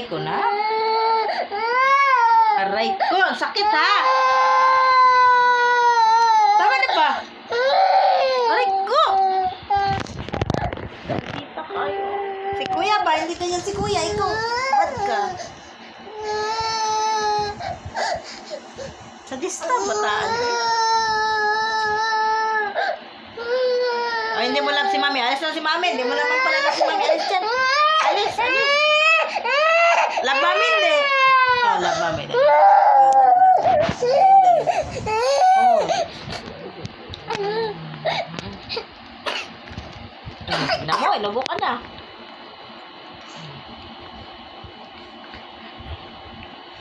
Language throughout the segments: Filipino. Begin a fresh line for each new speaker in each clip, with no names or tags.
Aray ko na. Aray ko. Ang sakit ha. Tama na ba? Aray ko. Dito kayo. Si kuya ba? Hindi ganyan si kuya. Ikaw. Ba't ka? Sadista bataan ka. Oh, hindi mo love si mami. Alis na si mami. Hindi mo naman pala love si mami. Alis dyan. Alis, alis. Love mami, hindi. Oh, love mami. Ina mo, inubo ka na.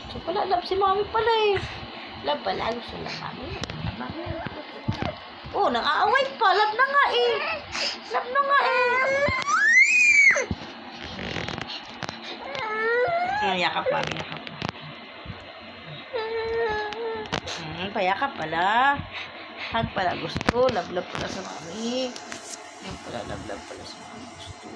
So pala, love si mami pala eh. Love pala, gusto lang mami. Mami. Oh, nang-aaway pa. Love na nga eh. Love na nga eh. Yakap mami, yakap. Payakap pala. Hug pala gusto. Love pala sa mami. Yan pala, love pala sa mami gusto.